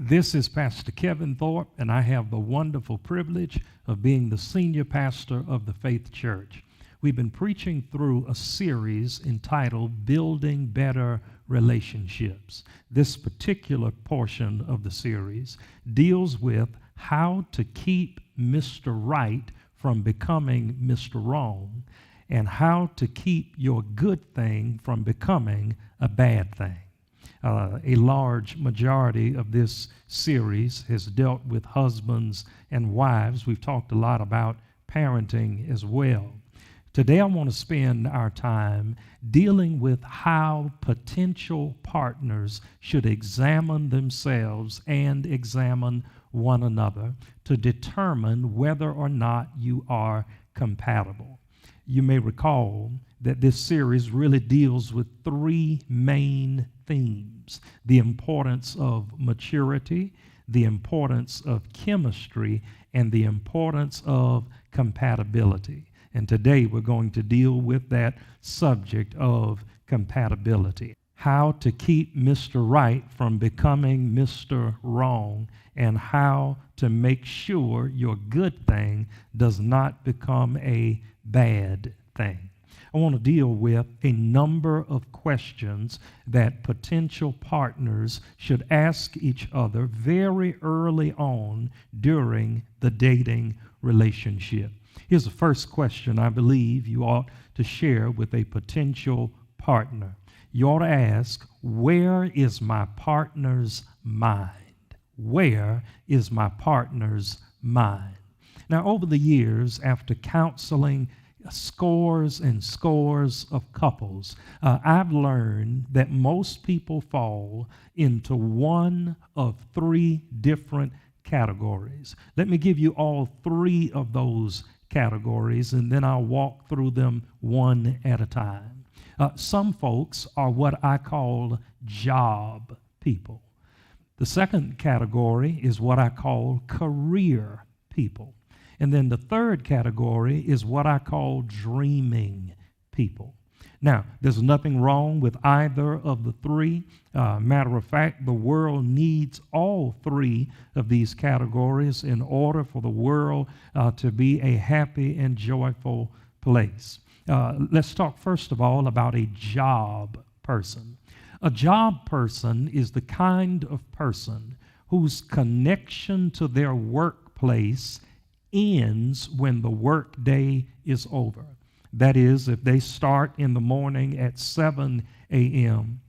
This is Pastor Kevin Thorpe, and I have the wonderful privilege of being the senior pastor of the Faith Church. We've been preaching through a series entitled Building Better Relationships. This particular portion of the series deals with how to keep Mr. Right from becoming Mr. Wrong, and how to keep your good thing from becoming a bad thing. A large majority of this series has dealt with husbands and wives. We've talked a lot about parenting as well. Today I want to spend our time dealing with how potential partners should examine themselves and examine one another to determine whether or not you are compatible. You may recall that this series really deals with three main themes: the importance of maturity, the importance of chemistry, and the importance of compatibility. And today we're going to deal with that subject of compatibility. How to keep Mr. Right from becoming Mr. Wrong, and how to make sure your good thing does not become a bad thing. I want to deal with a number of questions that potential partners should ask each other very early on during the dating relationship. Here's the first question I believe you ought to share with a potential partner. You ought to ask, where is my partner's mind? Where is my partner's mind? Now, over the years, after counseling scores and scores of couples, I've learned that most people fall into one of three different categories. Let me give you all three of those categories, and then I'll walk through them one at a time. Some folks are what I call job people. The second category is what I call career people. And then the third category is what I call dreaming people. Now, there's nothing wrong with either of the three. Matter of fact, the world needs all three of these categories in order for the world to be a happy and joyful place. Let's talk first of all about a job person. A job person is the kind of person whose connection to their workplace ends when the workday is over. That is, if they start in the morning at 7 a.m.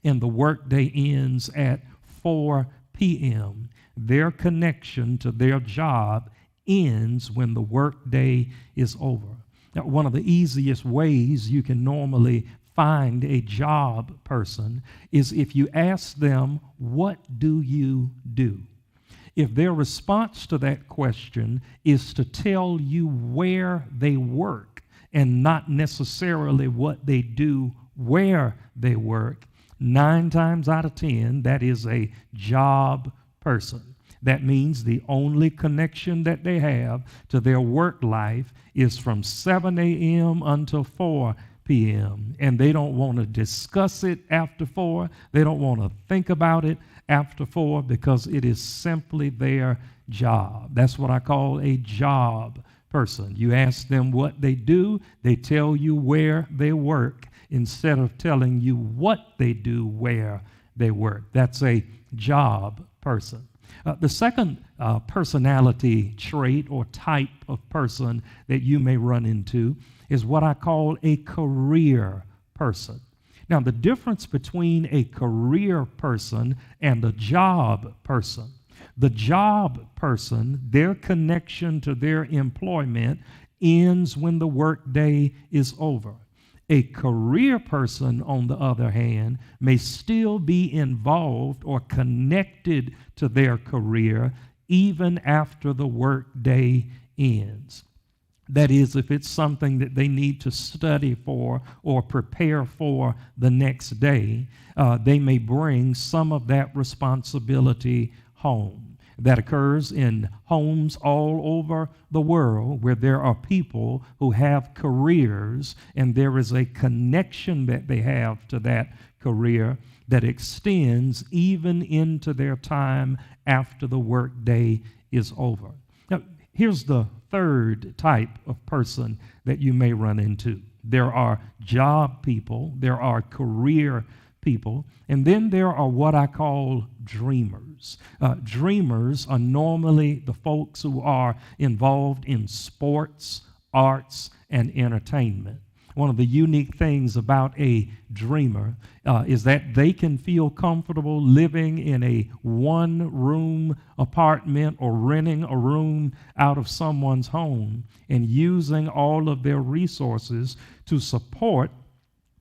and the workday ends at 4 p.m., their connection to their job ends when the workday is over. Now, one of the easiest ways you can normally find a job person is if you ask them, what do you do? If their response to that question is to tell you where they work and not necessarily what they do where they work, 9 times out of 10, that is a job person. That means the only connection that they have to their work life is from 7 a.m. until 4 p.m. And they don't want to discuss it after 4. They don't want to think about it after 4 because it is simply their job. That's what I call a job person. You ask them what they do, they tell you where they work instead of telling you what they do where they work. That's a job person. The second personality trait or type of person that you may run into is what I call a career person. Now, the difference between a career person and a job person: the job person, their connection to their employment ends when the workday is over. A career person, on the other hand, may still be involved or connected to their career even after the workday ends. That is, if it's something that they need to study for or prepare for the next day, they may bring some of that responsibility home. That occurs in homes all over the world where there are people who have careers and there is a connection that they have to that career that extends even into their time after the workday is over. Now, here's the third type of person that you may run into. There are job people, there are career people, and then there are what I call dreamers. Dreamers are normally the folks who are involved in sports, arts, and entertainment. One of the unique things about a dreamer is that they can feel comfortable living in a one-room apartment or renting a room out of someone's home and using all of their resources to support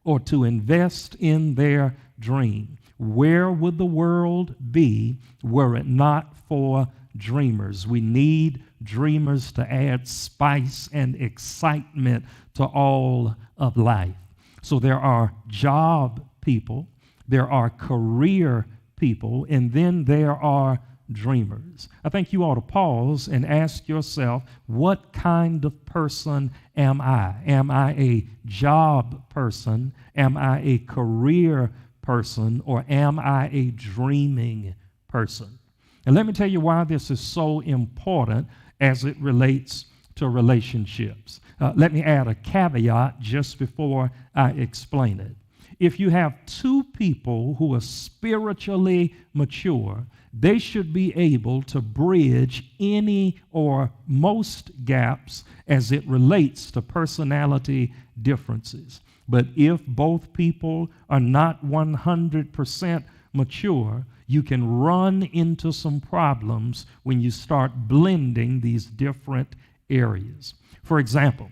or to invest in their dream. Where would the world be were it not for dreamers? We need dreamers to add spice and excitement to all of life. So there are job people, there are career people, and then there are dreamers. I think you ought to pause and ask yourself, what kind of person am I? Am I a job person? Am I a career person? Or am I a dreaming person? And let me tell you why this is so important as it relates to relationships. Let me add a caveat just before I explain it. If you have two people who are spiritually mature, they should be able to bridge any or most gaps as it relates to personality differences. But if both people are not 100% mature, you can run into some problems when you start blending these different areas. For example,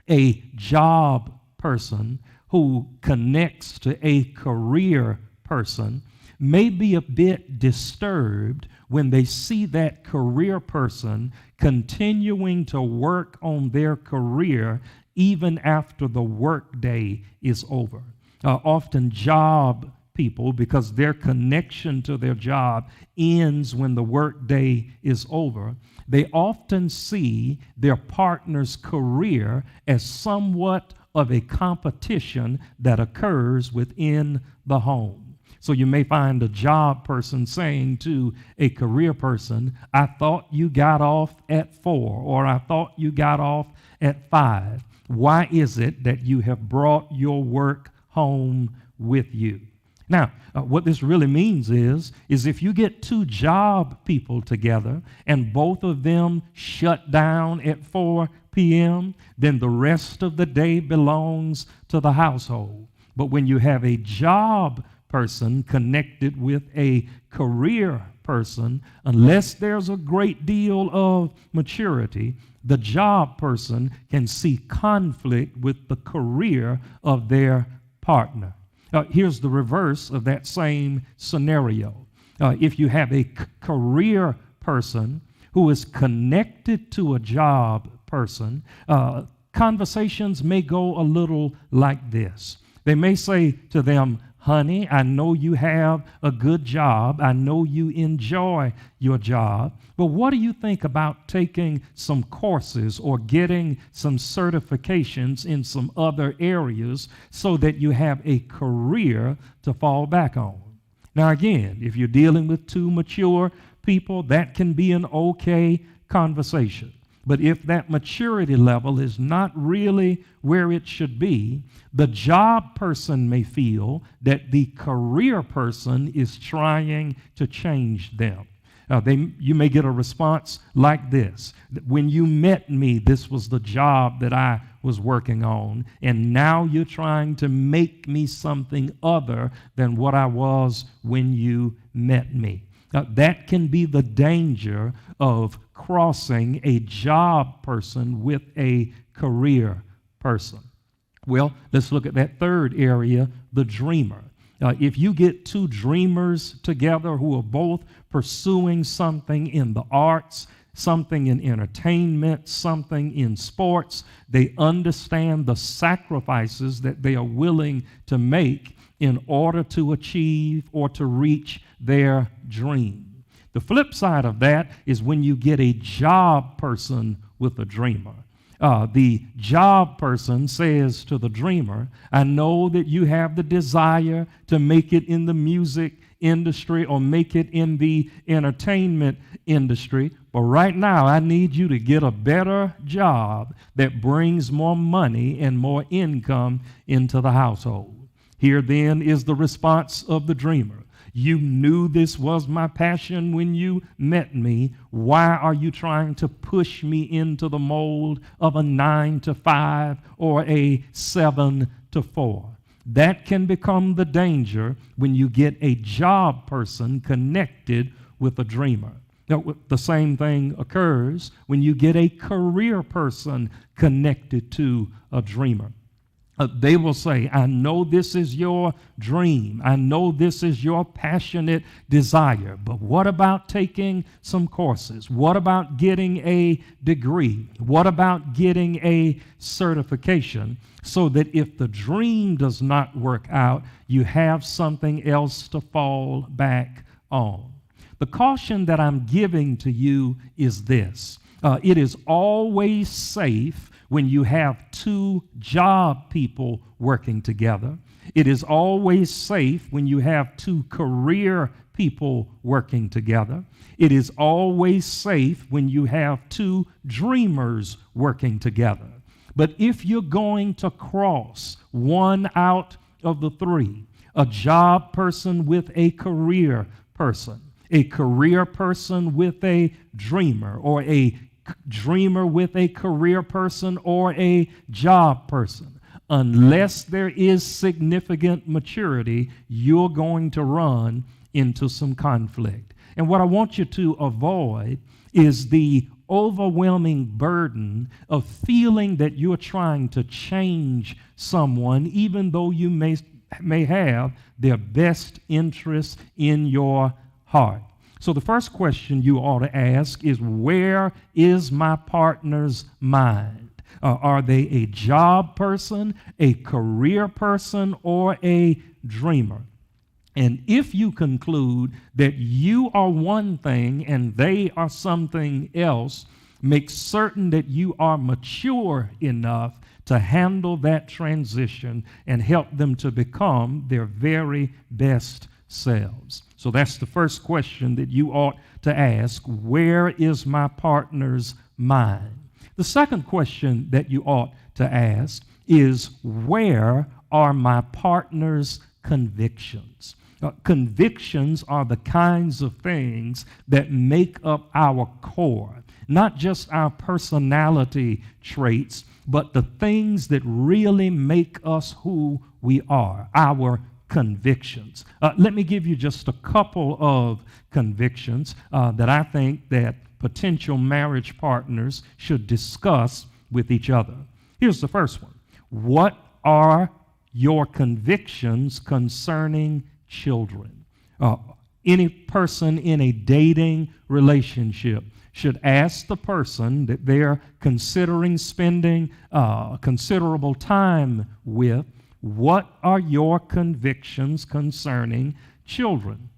a job person who connects to a career person may be a bit disturbed when they see that career person continuing to work on their career even after the workday is over. Often job people, because their connection to their job ends when the workday is over, they often see their partner's career as somewhat of a competition that occurs within the home. So you may find a job person saying to a career person, I thought you got off at 4, or I thought you got off at 5. Why is it that you have brought your work home with you? Now, what this really means is if you get two job people together and both of them shut down at 4 p.m., then the rest of the day belongs to the household. But when you have a job person connected with a career person, unless there's a great deal of maturity, the job person can see conflict with the career of their partner. Here's the reverse of that same scenario. If you have a career person who is connected to a job person, conversations may go a little like this. They may say to them, honey, I know you have a good job. I know you enjoy your job. But what do you think about taking some courses or getting some certifications in some other areas so that you have a career to fall back on? Now, again, if you're dealing with two mature people, that can be an okay conversation. But if that maturity level is not really where it should be, the job person may feel that the career person is trying to change them. You may get a response like this. When you met me, this was the job that I was working on, and now you're trying to make me something other than what I was when you met me. That can be the danger of crossing a job person with a career person. Well, let's look at that third area, the dreamer. If you get two dreamers together who are both pursuing something in the arts, something in entertainment, something in sports, they understand the sacrifices that they are willing to make in order to achieve or to reach their dream. The flip side of that is when you get a job person with a dreamer. The job person says to the dreamer, I know that you have the desire to make it in the music industry or make it in the entertainment industry, but right now I need you to get a better job that brings more money and more income into the household. Here then is the response of the dreamer. You knew this was my passion when you met me. Why are you trying to push me into the mold of a 9 to 5 or a 7 to 4? That can become the danger when you get a job person connected with a dreamer. Now, the same thing occurs when you get a career person connected to a dreamer. They will say, I know this is your dream. I know this is your passionate desire. But what about taking some courses? What about getting a degree? What about getting a certification so that if the dream does not work out, you have something else to fall back on? The caution that I'm giving to you is this. It is always safe when you have two job people working together. It is always safe when you have two career people working together. It is always safe when you have two dreamers working together. But if you're going to cross one out of the three, a job person with a career person with a dreamer, or a dreamer with a career person or a job person, unless there is significant maturity, you're going to run into some conflict. And what I want you to avoid is the overwhelming burden of feeling that you're trying to change someone, even though you may have their best interests in your heart. So the first question you ought to ask is, where is my partner's mind? Are they a job person, a career person, or a dreamer? And if you conclude that you are one thing and they are something else, make certain that you are mature enough to handle that transition and help them to become their very best selves. So that's the first question that you ought to ask. Where is my partner's mind? The second question that you ought to ask is, where are my partner's convictions? Convictions are the kinds of things that make up our core, not just our personality traits, but the things that really make us who we are, our convictions. Let me give you just a couple of convictions that I think that potential marriage partners should discuss with each other. Here's the first one. What are your convictions concerning children? Any person in a dating relationship should ask the person that they're considering spending considerable time with, what are your convictions concerning children?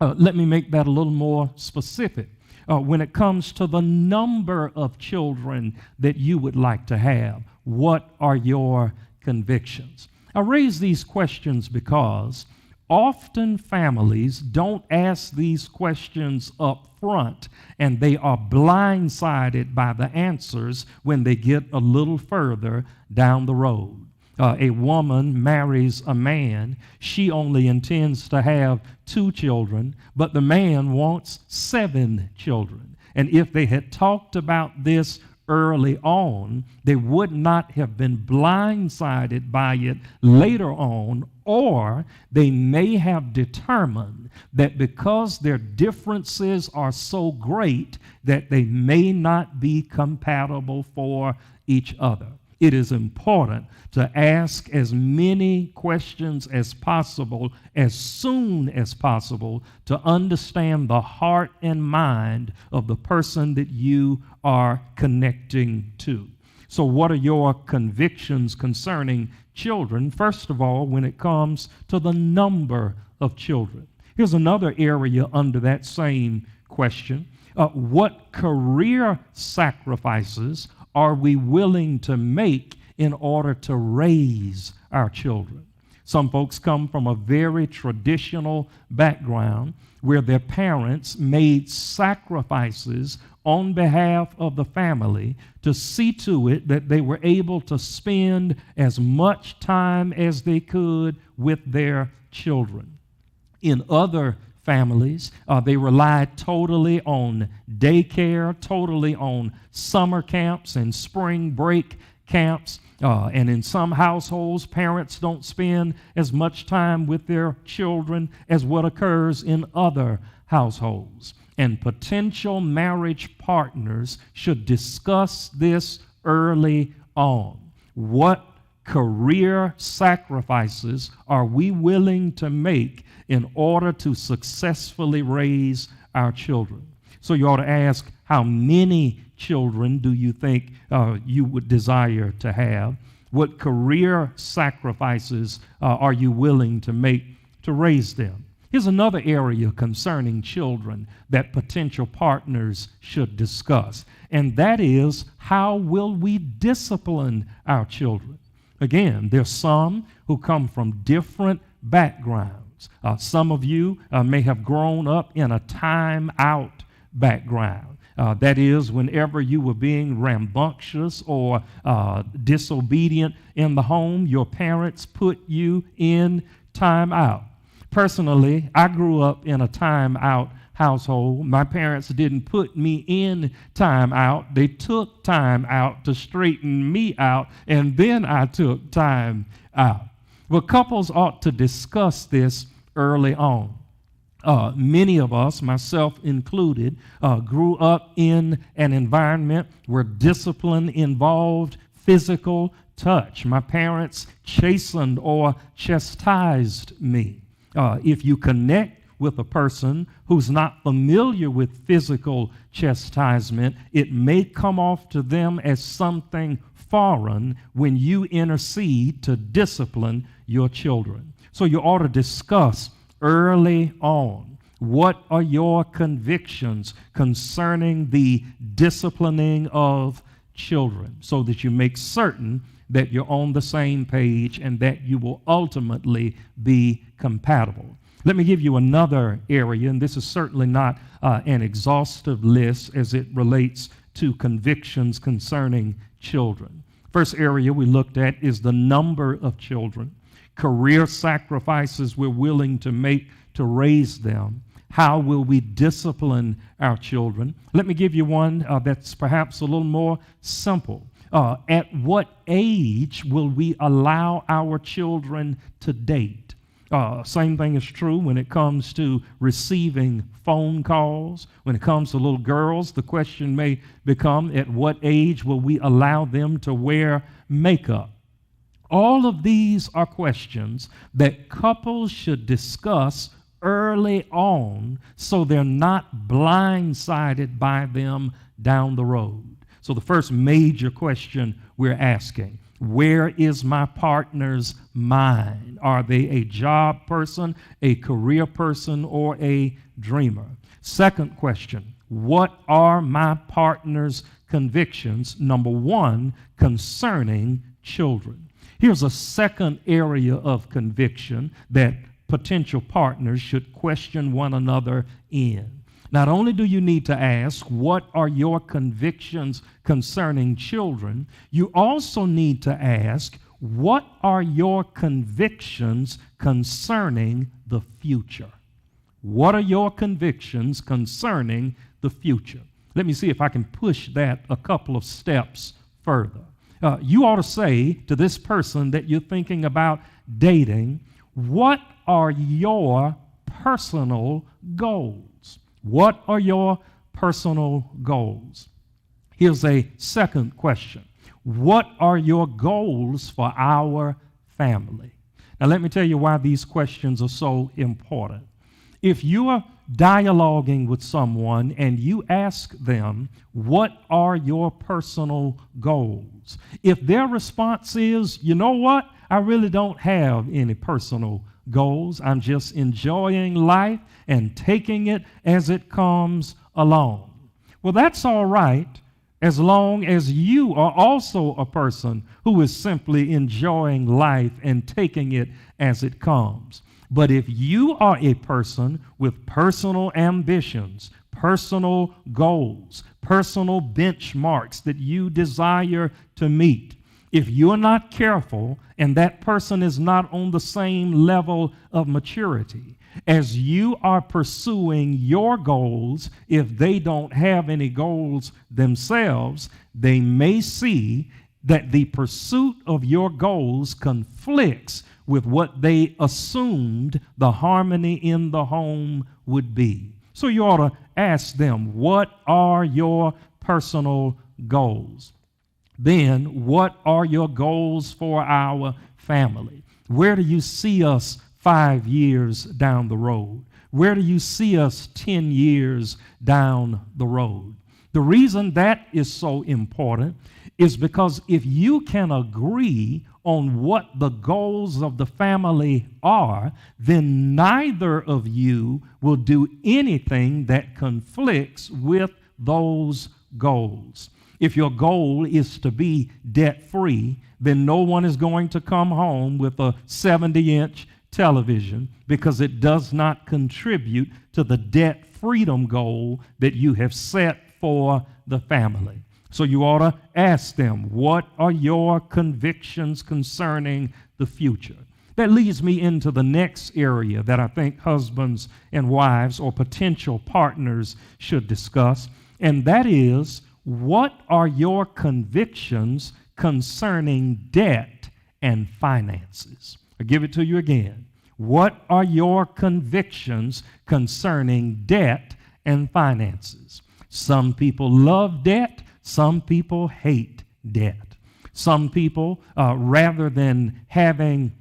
Let me make that a little more specific. When it comes to the number of children that you would like to have, what are your convictions? I raise these questions because often families don't ask these questions up front, and they are blindsided by the answers when they get a little further down the road. A woman marries a man. She only intends to have 2 children, but the man wants 7 children. And if they had talked about this early on, they would not have been blindsided by it later on, or they may have determined that because their differences are so great that they may not be compatible for each other. It is important to ask as many questions as possible, as soon as possible, to understand the heart and mind of the person that you are connecting to. So what are your convictions concerning children? First of all, when it comes to the number of children. Here's another area under that same question. What career sacrifices are we willing to make in order to raise our children? Some folks come from a very traditional background where their parents made sacrifices on behalf of the family to see to it that they were able to spend as much time as they could with their children. In other families, they relied totally on daycare, totally on summer camps and spring break camps. And in some households, parents don't spend as much time with their children as what occurs in other households. And potential marriage partners should discuss this early on. What career sacrifices are we willing to make in order to successfully raise our children? So you ought to ask, how many children do you think you would desire to have? What career sacrifices are you willing to make to raise them? Here's another area concerning children that potential partners should discuss, and that is, how will we discipline our children? Again, there's some who come from different backgrounds. Some of you may have grown up in a time-out background. That is, whenever you were being rambunctious or disobedient in the home, your parents put you in time out. Personally, I grew up in a time out household. My parents didn't put me in time out. They took time out to straighten me out, and then I took time out. Well, couples ought to discuss this early on. Many of us, myself included, grew up in an environment where discipline involved physical touch. My parents chastened or chastised me. If you connect with a person who's not familiar with physical chastisement, it may come off to them as something foreign when you intercede to discipline your children. So you ought to discuss early on, what are your convictions concerning the disciplining of children, so that you make certain that you're on the same page and that you will ultimately be compatible. Let me give you another area, and this is certainly not an exhaustive list as it relates to convictions concerning children. First area we looked at is the number of children, career sacrifices we're willing to make to raise them. How will we discipline our children? Let me give you one that's perhaps a little more simple. At what age will we allow our children to date? Same thing is true when it comes to receiving phone calls. When it comes to little girls, the question may become, at what age will we allow them to wear makeup? All of these are questions that couples should discuss early on so they're not blindsided by them down the road. So the first major question we're asking, where is my partner's mind? Are they a job person, a career person, or a dreamer? Second question, what are my partner's convictions? Number one, concerning children. Here's a second area of conviction that potential partners should question one another in. Not only do you need to ask, what are your convictions concerning children? You also need to ask, what are your convictions concerning the future? What are your convictions concerning the future? Let me see if I can push that a couple of steps further. You ought to say to this person that you're thinking about dating, what are your personal goals? What are your personal goals? Here's a second question. What are your goals for our family? Now, let me tell you why these questions are so important. If you are dialoguing with someone and you ask them, what are your personal goals? If their response is, you know what, I really don't have any personal goals. I'm just enjoying life and taking it as it comes along. Well, that's all right as long as you are also a person who is simply enjoying life and taking it as it comes. But if you are a person with personal ambitions, personal goals, personal benchmarks that you desire to meet, if you're not careful and that person is not on the same level of maturity, as you are pursuing your goals, if they don't have any goals themselves, they may see that the pursuit of your goals conflicts with what they assumed the harmony in the home would be. So you ought to ask them, what are your personal goals? Then, what are your goals for our family? Where do you see us 5 years down the road? Where do you see us 10 years down the road? The reason that is so important is because if you can agree on what the goals of the family are, then neither of you will do anything that conflicts with those goals. If your goal is to be debt-free, then no one is going to come home with a 70-inch television because it does not contribute to the debt freedom goal that you have set for the family. So you ought to ask them, what are your convictions concerning the future? That leads me into the next area that I think husbands and wives or potential partners should discuss, and that is, what are your convictions concerning debt and finances? I'll give it to you again. What are your convictions concerning debt and finances? Some people love debt. Some people hate debt. Some people, rather than having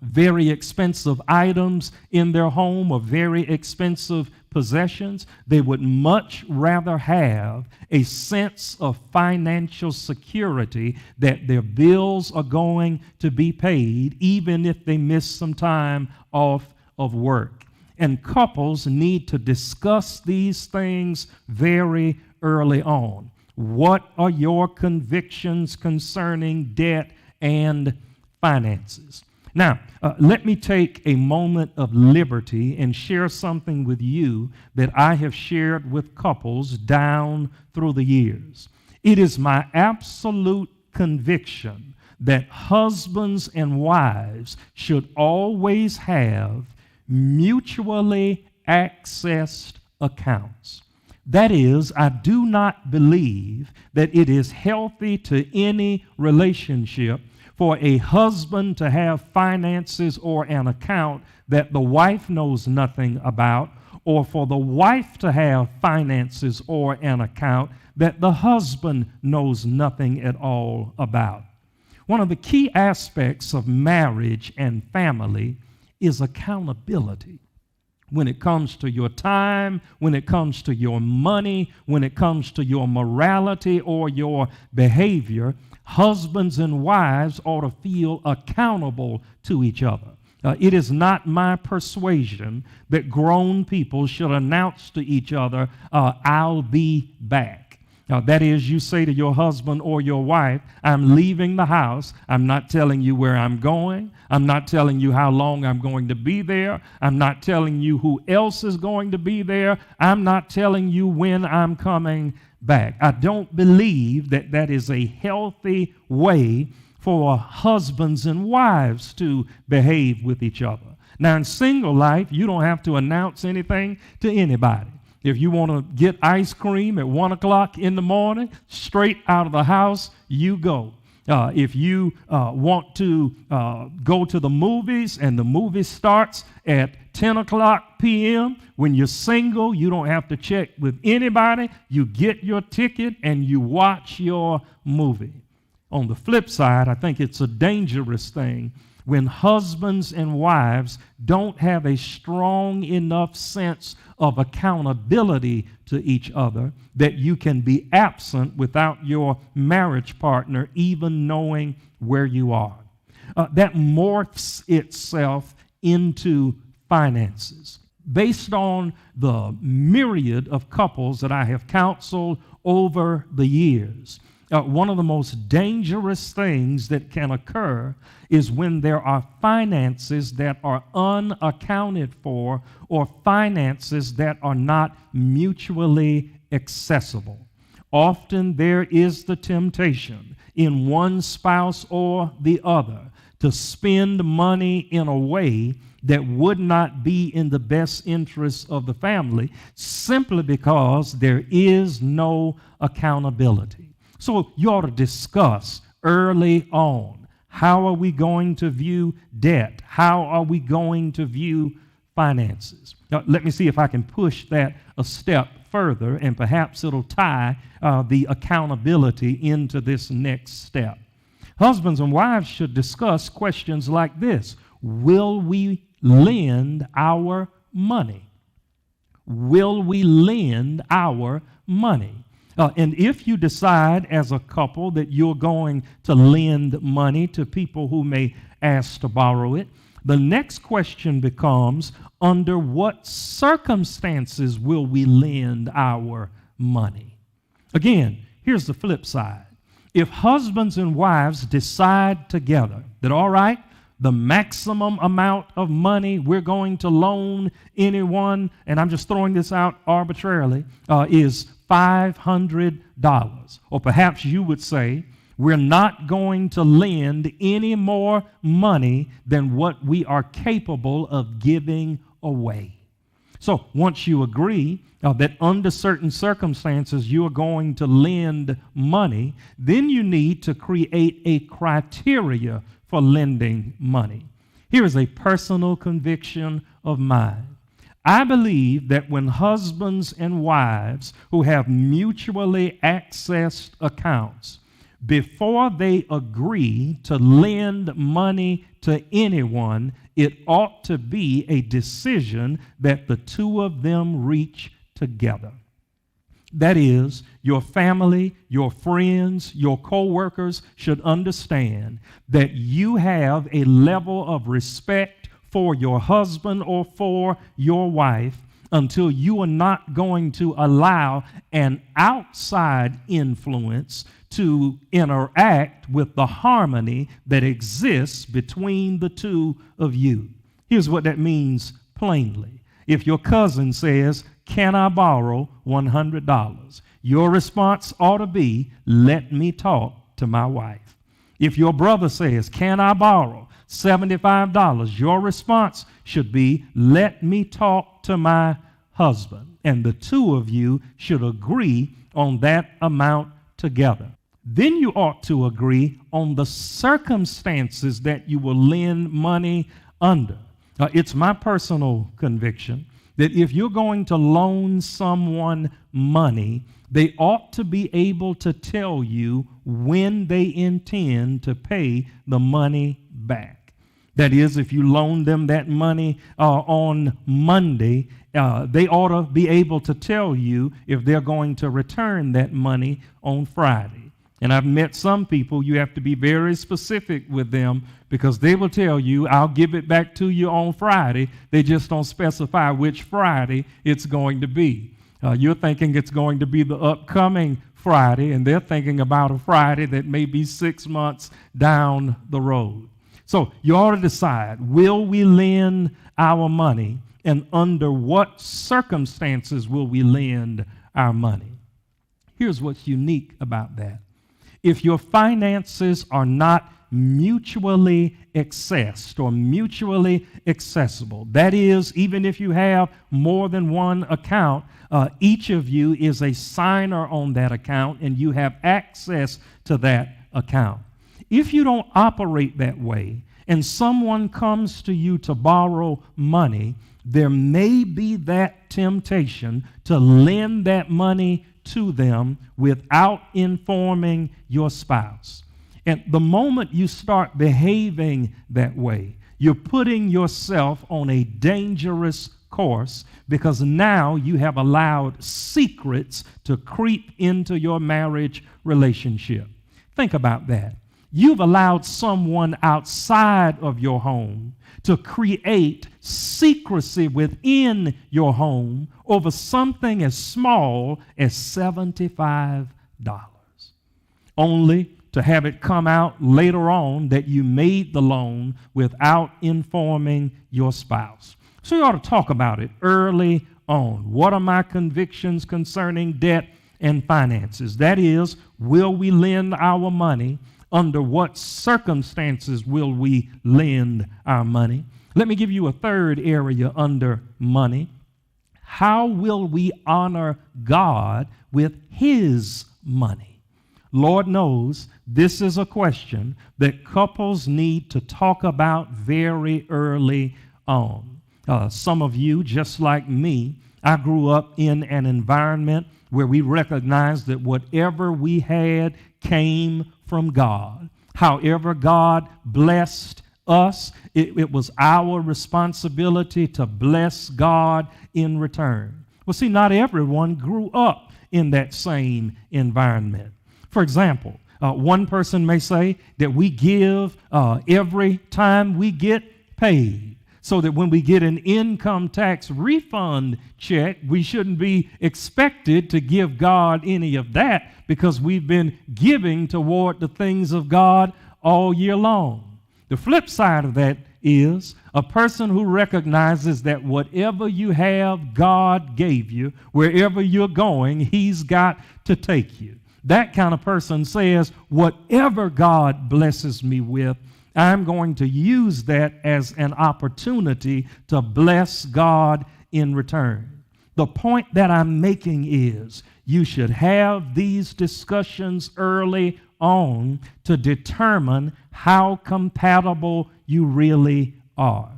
very expensive items in their home or very expensive possessions, they would much rather have a sense of financial security that their bills are going to be paid even if they miss some time off of work. And couples need to discuss these things very early on. What are your convictions concerning debt and finances? Now, let me take a moment of liberty and share something with you that I have shared with couples down through the years. It is my absolute conviction that husbands and wives should always have mutually accessed accounts. That is, I do not believe that it is healthy to any relationship for a husband to have finances or an account that the wife knows nothing about, or for the wife to have finances or an account that the husband knows nothing at all about. One of the key aspects of marriage and family is accountability. When it comes to your time, when it comes to your money, when it comes to your morality or your behavior, husbands and wives ought to feel accountable to each other. It is not my persuasion that grown people should announce to each other, I'll be back. That is, you say to your husband or your wife, I'm leaving the house. I'm not telling you where I'm going. I'm not telling you how long I'm going to be there. I'm not telling you who else is going to be there. I'm not telling you when I'm coming back. I don't believe that that is a healthy way for husbands and wives to behave with each other. Now, in single life, you don't have to announce anything to anybody. If you want to get ice cream at 1 o'clock in the morning, straight out of the house, you go. If you want to go to the movies and the movie starts at 10 o'clock p.m., when you're single, you don't have to check with anybody. You get your ticket and you watch your movie. On the flip side, I think it's a dangerous thing when husbands and wives don't have a strong enough sense of accountability to each other that you can be absent without your marriage partner even knowing where you are. That morphs itself into finances. based on the myriad of couples that I have counseled over the years, one of the most dangerous things that can occur is when there are finances that are unaccounted for or finances that are not mutually accessible. Often there is the temptation in one spouse or the other to spend money in a way that would not be in the best interest of the family simply because there is no accountability. So you ought to discuss early on, how are we going to view debt? How are we going to view finances? Now, let me see if I can push that a step further, and perhaps it'll tie the accountability into this next step. Husbands and wives should discuss questions like this. Will we lend our money? Will we lend our money? And if you decide as a couple that you're going to lend money to people who may ask to borrow it, the next question becomes, under what circumstances will we lend our money? Again, here's the flip side. If husbands and wives decide together that, all right, the maximum amount of money we're going to loan anyone, and I'm just throwing this out arbitrarily, is $500. Or perhaps you would say, we're not going to lend any more money than what we are capable of giving away. So once you agree that under certain circumstances you are going to lend money, then you need to create a criteria for lending money. Here is a personal conviction of mine. I believe that when husbands and wives who have mutually accessed accounts, before they agree to lend money to anyone, it ought to be a decision that the two of them reach together. That is, your family, your friends, your co-workers should understand that you have a level of respect for your husband or for your wife until you are not going to allow an outside influence to interact with the harmony that exists between the two of you. Here's what that means plainly. If your cousin says, "Can I borrow $100?" your response ought to be, "Let me talk to my wife." If your brother says, "Can I borrow $75?" your response should be, "Let me talk to my husband." And the two of you should agree on that amount together. Then you ought to agree on the circumstances that you will lend money under. It's my personal conviction that if you're going to loan someone money, they ought to be able to tell you when they intend to pay the money back. That is, if you loan them that money on Monday, they ought to be able to tell you if they're going to return that money on Friday. And I've met some people, you have to be very specific with them because they will tell you, "I'll give it back to you on Friday." They just don't specify which Friday it's going to be. You're thinking it's going to be the upcoming Friday, and they're thinking about a Friday that may be 6 months down the road. So you ought to decide, will we lend our money, and under what circumstances will we lend our money? Here's what's unique about that. If your finances are not mutually accessed or mutually accessible, that is, even if you have more than one account, each of you is a signer on that account and you have access to that account. If you don't operate that way and someone comes to you to borrow money, there may be that temptation to lend that money to them without informing your spouse. And the moment you start behaving that way, you're putting yourself on a dangerous course because now you have allowed secrets to creep into your marriage relationship. Think about that. You've allowed someone outside of your home to create secrecy within your home over something as small as $75, only to have it come out later on that you made the loan without informing your spouse. So you ought to talk about it early on. What are my convictions concerning debt and finances? That is, will we lend our money? Under what circumstances will we lend our money? Let me give you a third area under money. How will we honor God with His money? Lord knows this is a question that couples need to talk about very early on. Some of you, just like me, I grew up in an environment where we recognized that whatever we had came from God. However God blessed us, it was our responsibility to bless God in return. Well, see, not everyone grew up in that same environment. For example, one person may say that we give every time we get paid, so that when we get an income tax refund check, we shouldn't be expected to give God any of that because we've been giving toward the things of God all year long. The flip side of that is a person who recognizes that whatever you have, God gave you. Wherever you're going, He's got to take you. That kind of person says, whatever God blesses me with, I'm going to use that as an opportunity to bless God in return. The point that I'm making is you should have these discussions early on to determine how compatible you really are.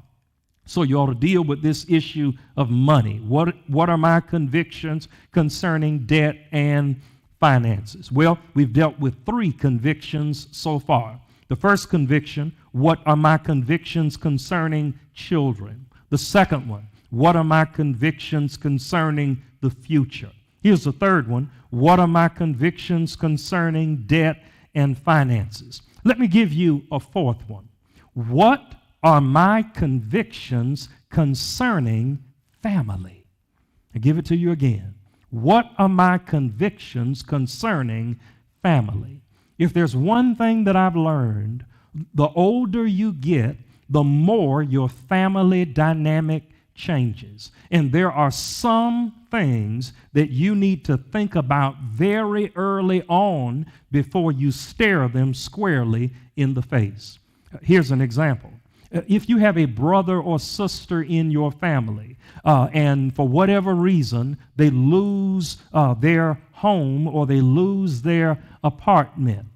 So you ought to deal with this issue of money. What are my convictions concerning debt and finances? Well, we've dealt with 3 convictions so far. The first conviction, what are my convictions concerning children? The second one, what are my convictions concerning the future? Here's the third one, what are my convictions concerning debt and finances? Let me give you a fourth one. What are my convictions concerning family? I give it to you again. What are my convictions concerning family? If there's one thing that I've learned, the older you get, the more your family dynamic changes. And there are some things that you need to think about very early on before you stare them squarely in the face. Here's an example. If you have a brother or sister in your family, and for whatever reason they lose their home or they lose their apartment,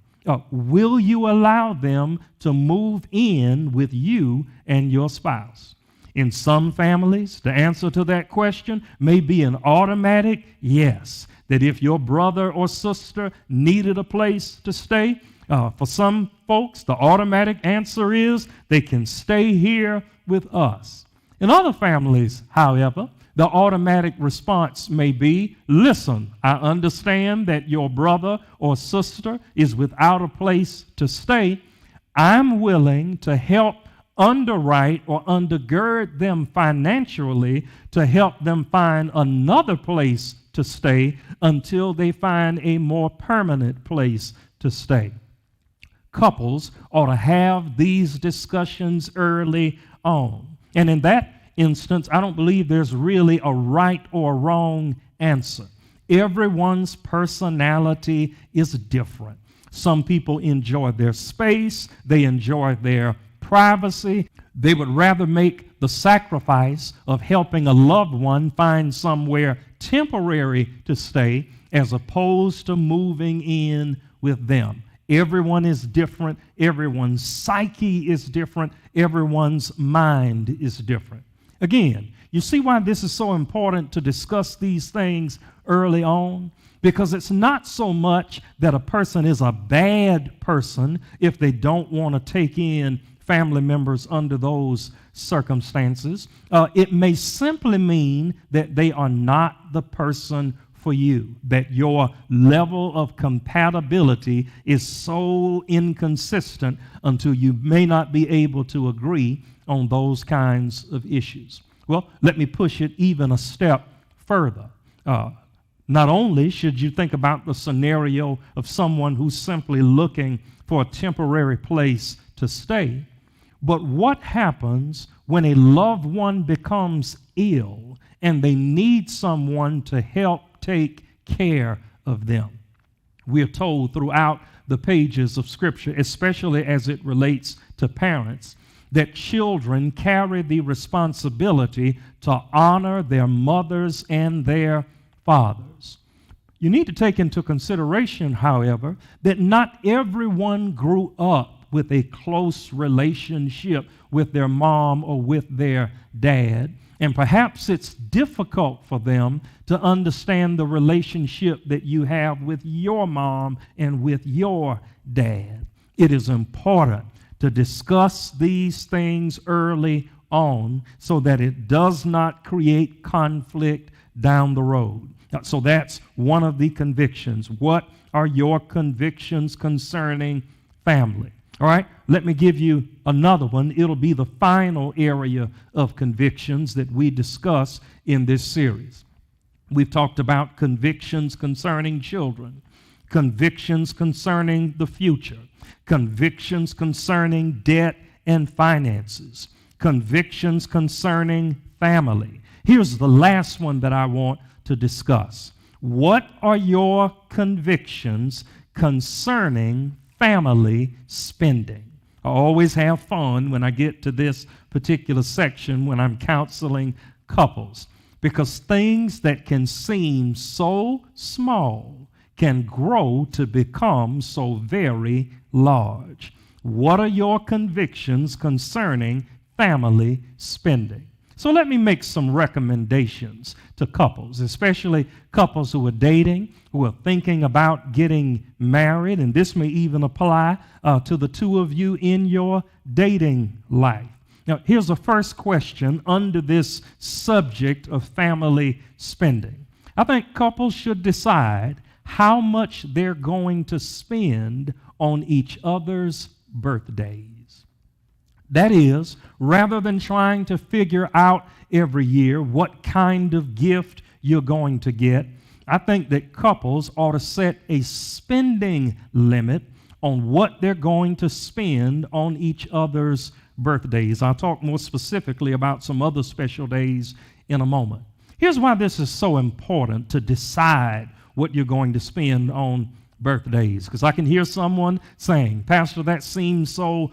will you allow them to move in with you and your spouse? In some families, the answer to that question may be an automatic yes, that if your brother or sister needed a place to stay, for some folks, the automatic answer is they can stay here with us. In other families, however, the automatic response may be, listen, I understand that your brother or sister is without a place to stay. I'm willing to help underwrite or undergird them financially to help them find another place to stay until they find a more permanent place to stay. Couples ought to have these discussions early on. And in that instance, I don't believe there's really a right or wrong answer. Everyone's personality is different. Some people enjoy their space, they enjoy their privacy. They would rather make the sacrifice of helping a loved one find somewhere temporary to stay as opposed to moving in with them. Everyone is different. Everyone's psyche is different. Everyone's mind is different. Again, you see why this is so important to discuss these things early on? Because it's not so much that a person is a bad person if they don't want to take in family members under those circumstances. It may simply mean that they are not the person for you, that your level of compatibility is so inconsistent until you may not be able to agree on those kinds of issues. Well, let me push it even a step further. Not only should you think about the scenario of someone who's simply looking for a temporary place to stay, but what happens when a loved one becomes ill and they need someone to help take care of them? We are told throughout the pages of Scripture, especially as it relates to parents, that children carry the responsibility to honor their mothers and their fathers. You need to take into consideration, however, that not everyone grew up with a close relationship with their mom or with their dad, and perhaps it's difficult for them to understand the relationship that you have with your mom and with your dad. It is important to discuss these things early on so that it does not create conflict down the road. So that's one of the convictions. What are your convictions concerning family? All right, let me give you another one. It'll be the final area of convictions that we discuss in this series. We've talked about convictions concerning children, convictions concerning the future, convictions concerning debt and finances, convictions concerning family. Here's the last one that I want to discuss. What are your convictions concerning family spending? I always have fun when I get to this particular section when I'm counseling couples, because things that can seem so small can grow to become so very large. What are your convictions concerning family spending? So let me make some recommendations to couples, especially couples who are dating, who are thinking about getting married, and this may even apply to the two of you in your dating life. Now, here's the first question under this subject of family spending. I think couples should decide how much they're going to spend on each other's birthdays. That is, rather than trying to figure out every year what kind of gift you're going to get, I think that couples ought to set a spending limit on what they're going to spend on each other's birthdays. I'll talk more specifically about some other special days in a moment. Here's why this is so important to decide what you're going to spend on birthdays, because I can hear someone saying, Pastor, that seems so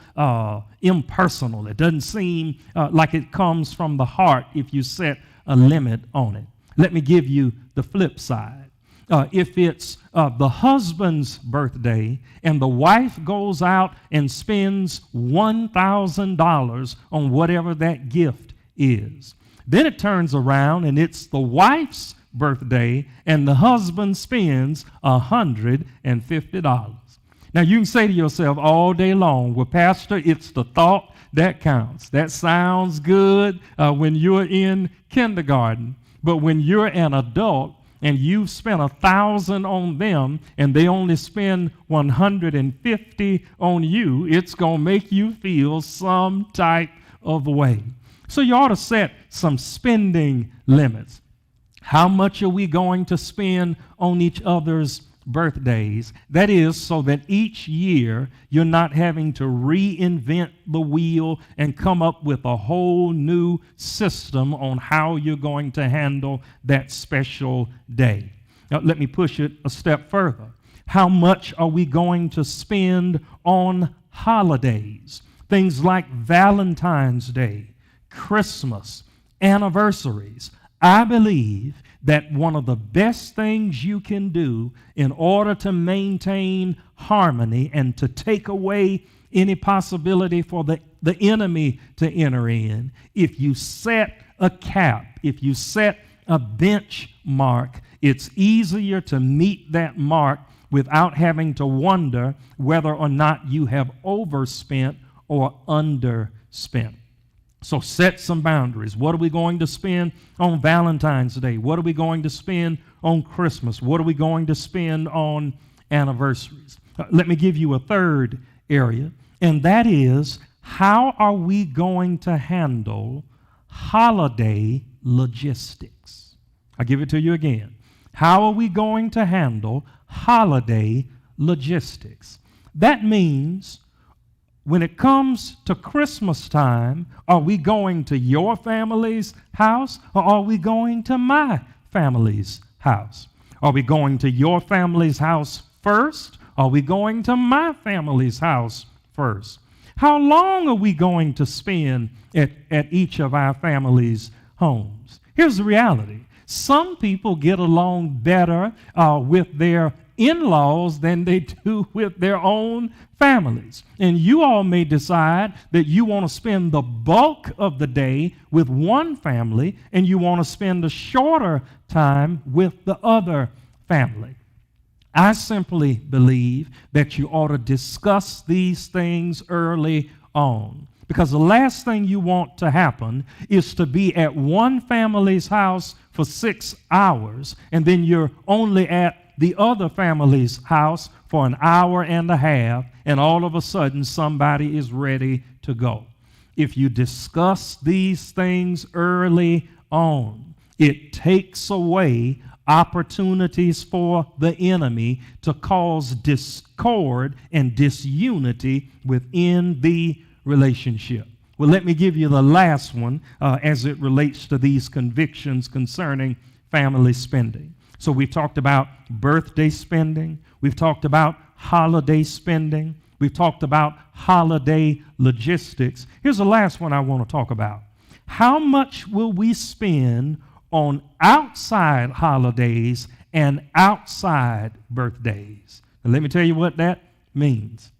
impersonal. It doesn't seem like it comes from the heart if you set a limit on it. Let me give you the flip side. If it's the husband's birthday and the wife goes out and spends $1,000 on whatever that gift is, then it turns around and it's the wife's birthday and the husband spends $150. Now you can say to yourself all day long, well, Pastor, it's the thought that counts. That sounds good when you're in kindergarten, but when you're an adult and you've spent $1,000 on them and they only spend $150 on you, it's going to make you feel some type of way. So you ought to set some spending limits. How much are we going to spend on each other's birthdays? That is, so that each year you're not having to reinvent the wheel and come up with a whole new system on how you're going to handle that special day. Now, let me push it a step further. How much are we going to spend on holidays? Things like Valentine's Day, Christmas, anniversaries. I believe that one of the best things you can do in order to maintain harmony and to take away any possibility for the enemy to enter in, if you set a cap, if you set a benchmark, it's easier to meet that mark without having to wonder whether or not you have overspent or underspent. So set some boundaries. What are we going to spend on Valentine's Day? What are we going to spend on Christmas? What are we going to spend on anniversaries? Let me give you a third area, and that is, how are we going to handle holiday logistics? I'll give it to you again. How are we going to handle holiday logistics? That means when it comes to Christmas time, are we going to your family's house, or are we going to my family's house? Are we going to your family's house first? Are we going to my family's house first? How long are we going to spend at each of our families' homes? Here's the reality. Some people get along better with their in-laws than they do with their own families. And you all may decide that you want to spend the bulk of the day with one family and you want to spend a shorter time with the other family. I simply believe that you ought to discuss these things early on, because the last thing you want to happen is to be at one family's house for 6 hours and then you're only at the other family's house for an hour and a half, and all of a sudden somebody is ready to go. If you discuss these things early on, it takes away opportunities for the enemy to cause discord and disunity within the relationship. Well, let me give you the last one as it relates to these convictions concerning family spending. So we've talked about birthday spending. We've talked about holiday spending. We've talked about holiday logistics. Here's the last one I want to talk about. How much will we spend on outside holidays and outside birthdays? And let me tell you what that means.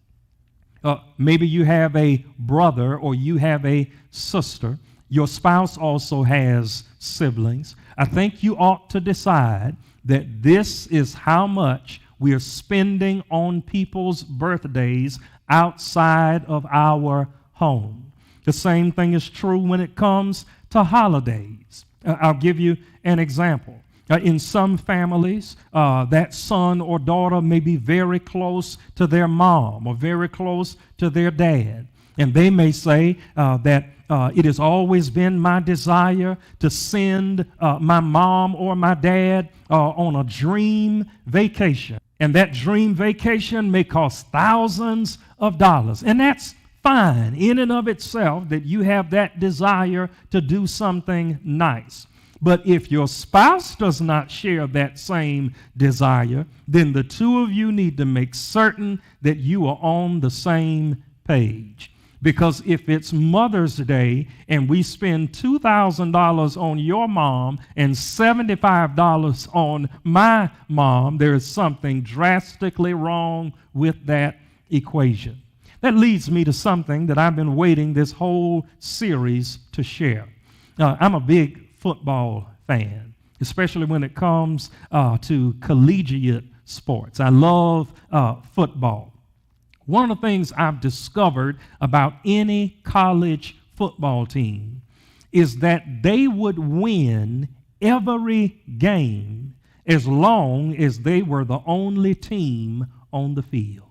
Maybe you have a brother or you have a sister. Your spouse also has siblings. I think you ought to decide that this is how much we are spending on people's birthdays outside of our home. The same thing is true when it comes to holidays. I'll give you an example. In some families, that son or daughter may be very close to their mom or very close to their dad. And they may say that it has always been my desire to send my mom or my dad on a dream vacation. And that dream vacation may cost thousands of dollars. And that's fine in and of itself that you have that desire to do something nice. But if your spouse does not share that same desire, then the two of you need to make certain that you are on the same page. Because if it's Mother's Day and we spend $2,000 on your mom and $75 on my mom, there is something drastically wrong with that equation. That leads me to something that I've been waiting this whole series to share. I'm a big football fan, especially when it comes to collegiate sports. I love football. One of the things I've discovered about any college football team is that they would win every game as long as they were the only team on the field.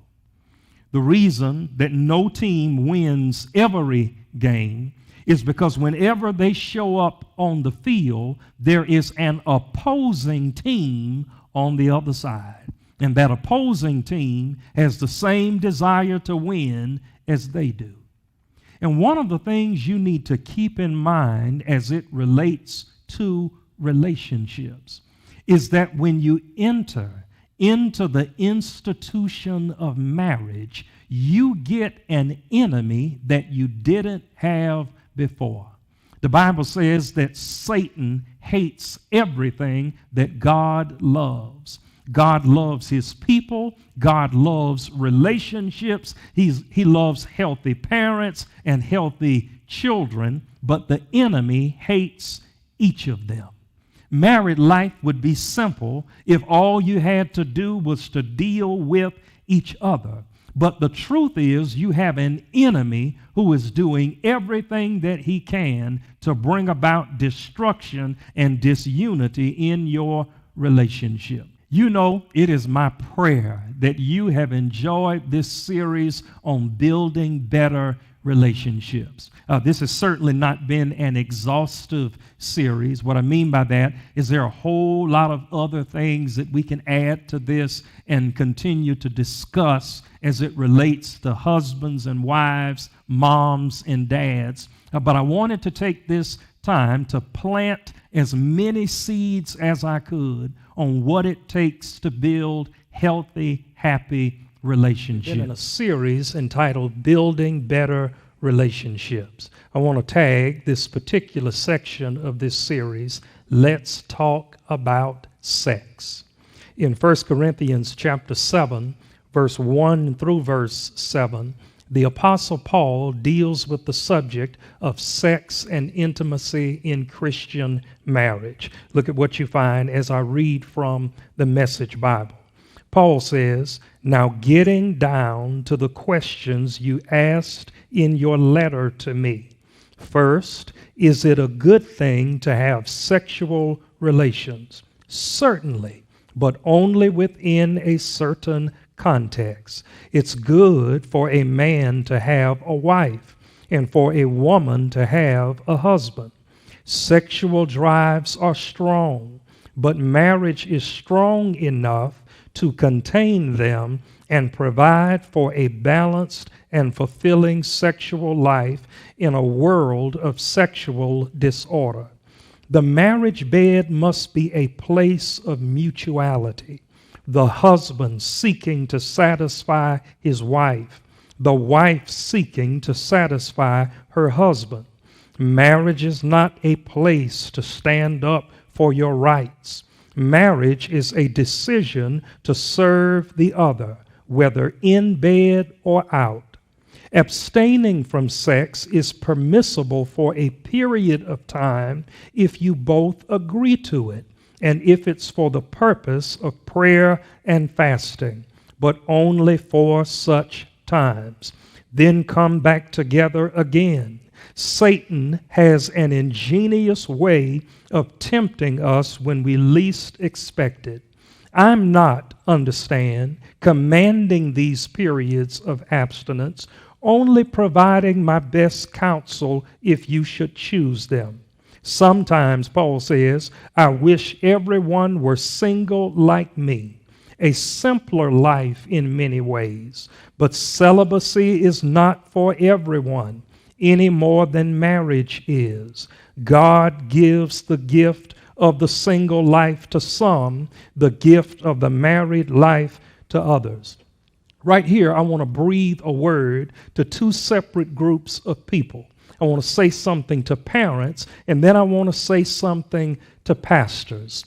The reason that no team wins every game is because whenever they show up on the field, there is an opposing team on the other side. And that opposing team has the same desire to win as they do. And one of the things you need to keep in mind as it relates to relationships is that when you enter into the institution of marriage, you get an enemy that you didn't have before. The Bible says that Satan hates everything that God loves. God loves his people. God loves relationships. He loves healthy parents and healthy children, but the enemy hates each of them. Married life would be simple if all you had to do was to deal with each other. But the truth is, you have an enemy who is doing everything that he can to bring about destruction and disunity in your relationship. You know, it is my prayer that you have enjoyed this series on building better relationships. This has certainly not been an exhaustive series. What I mean by that is there are a whole lot of other things that we can add to this and continue to discuss as it relates to husbands and wives, moms and dads. But I wanted to take this time to plant as many seeds as I could on what it takes to build healthy, happy relationships. We've been in a series entitled Building Better Relationships. I want to tag this particular section of this series, Let's Talk About Sex. In 1 Corinthians chapter 7, verse 1 through verse 7, the Apostle Paul deals with the subject of sex and intimacy in Christian marriage. Look at what you find as I read from the Message Bible. Paul says, "Now getting down to the questions you asked in your letter to me. First, is it a good thing to have sexual relations? Certainly, but only within a certain context. It's good for a man to have a wife and for a woman to have a husband. Sexual drives are strong, but marriage is strong enough to contain them and provide for a balanced and fulfilling sexual life in a world of sexual disorder. The marriage bed must be a place of mutuality. The husband seeking to satisfy his wife, the wife seeking to satisfy her husband. Marriage is not a place to stand up for your rights. Marriage is a decision to serve the other, whether in bed or out. Abstaining from sex is permissible for a period of time if you both agree to it, and if it's for the purpose of prayer and fasting, but only for such times. Then come back together again. Satan has an ingenious way of tempting us when we least expect it. I'm not, understand, commanding these periods of abstinence, only providing my best counsel if you should choose them. Sometimes, Paul says, I wish everyone were single like me, a simpler life in many ways. But celibacy is not for everyone, any more than marriage is. God gives the gift of the single life to some, the gift of the married life to others. Right here, I want to breathe a word to two separate groups of people. I want to say something to parents, and then I want to say something to pastors.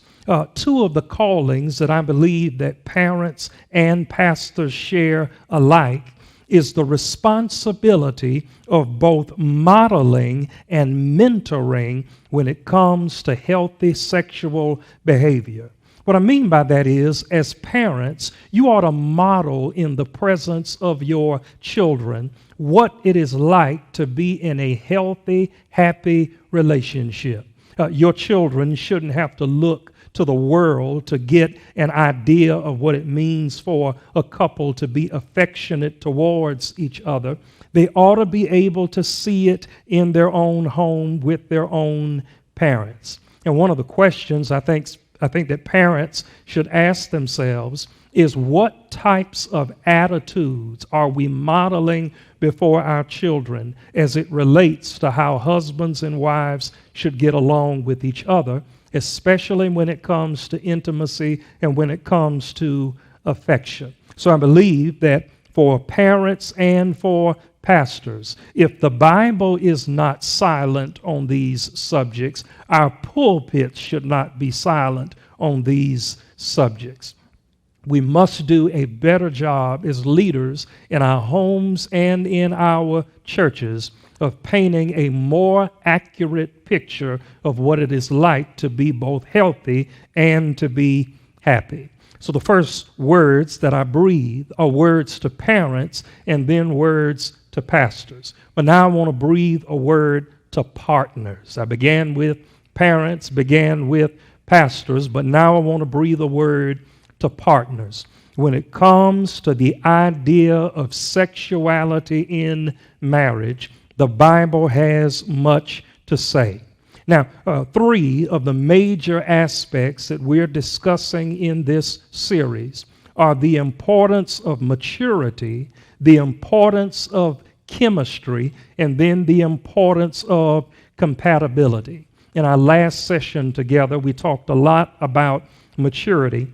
Two of the callings that I believe that parents and pastors share alike is the responsibility of both modeling and mentoring when it comes to healthy sexual behavior. What I mean by that is, as parents, you ought to model in the presence of your children what it is like to be in a healthy, happy relationship. Your children shouldn't have to look to the world to get an idea of what it means for a couple to be affectionate towards each other. They ought to be able to see it in their own home with their own parents. And one of the questions I think that parents should ask themselves is, what types of attitudes are we modeling before our children as it relates to how husbands and wives should get along with each other, especially when it comes to intimacy and when it comes to affection. So I believe that for parents and for pastors, if the Bible is not silent on these subjects, our pulpits should not be silent on these subjects. We must do a better job as leaders in our homes and in our churches of painting a more accurate picture of what it is like to be both healthy and to be happy. So the first words that I breathe are words to parents and then words to pastors. But now I want to breathe a word to partners. I began with parents, began with pastors, but now I want to breathe a word to partners. When it comes to the idea of sexuality in marriage, the Bible has much to say. Now, three of the major aspects that we're discussing in this series are the importance of maturity, the importance of chemistry, and then the importance of compatibility. In our last session together, we talked a lot about maturity.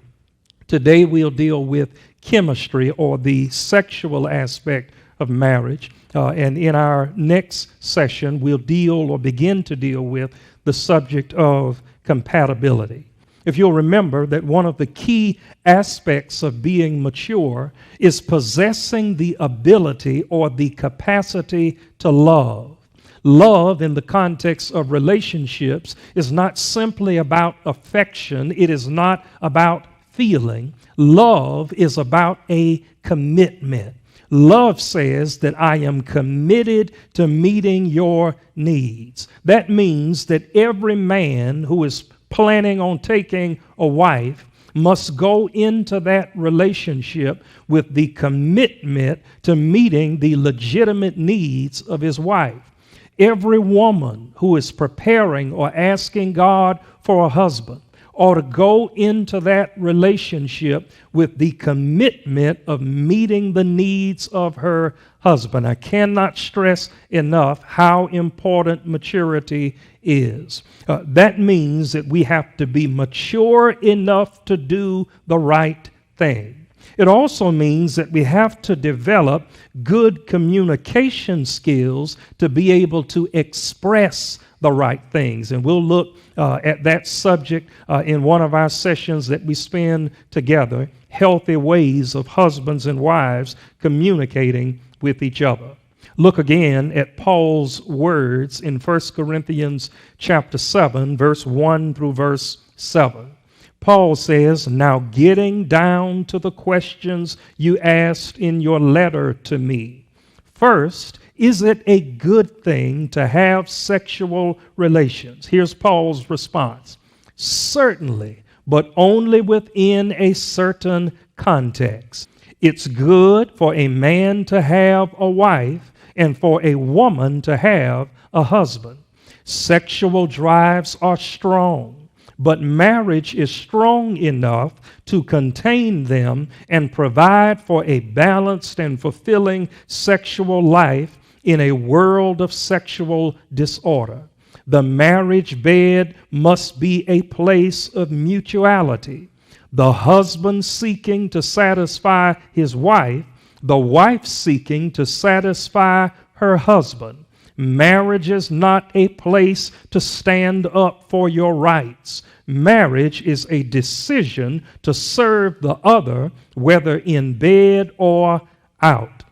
Today, we'll deal with chemistry, or the sexual aspect of marriage. And in our next session, we'll deal or begin to deal with the subject of compatibility. If you'll remember that one of the key aspects of being mature is possessing the ability or the capacity to love. Love, in the context of relationships, is not simply about affection. It is not about feeling. Love is about a commitment. Love says that I am committed to meeting your needs. That means that every man who is planning on taking a wife must go into that relationship with the commitment to meeting the legitimate needs of his wife. Every woman who is preparing or asking God for a husband ought to go into that relationship with the commitment of meeting the needs of her husband. I cannot stress enough how important maturity is. That means that we have to be mature enough to do the right thing. It also means that we have to develop good communication skills to be able to express the right things. And we'll look at that subject in one of our sessions that we spend together, healthy ways of husbands and wives communicating with each other. Look again at Paul's words in 1 Corinthians chapter 7, verse 1 through verse 7. Paul says, "Now getting down to the questions you asked in your letter to me. First, is it a good thing to have sexual relations?" Here's Paul's response. "Certainly, but only within a certain context. It's good for a man to have a wife and for a woman to have a husband. Sexual drives are strong, but marriage is strong enough to contain them and provide for a balanced and fulfilling sexual life in a world of sexual disorder. The marriage bed must be a place of mutuality. The husband seeking to satisfy his wife, the wife seeking to satisfy her husband. Marriage is not a place to stand up for your rights. Marriage is a decision to serve the other, whether in bed or out."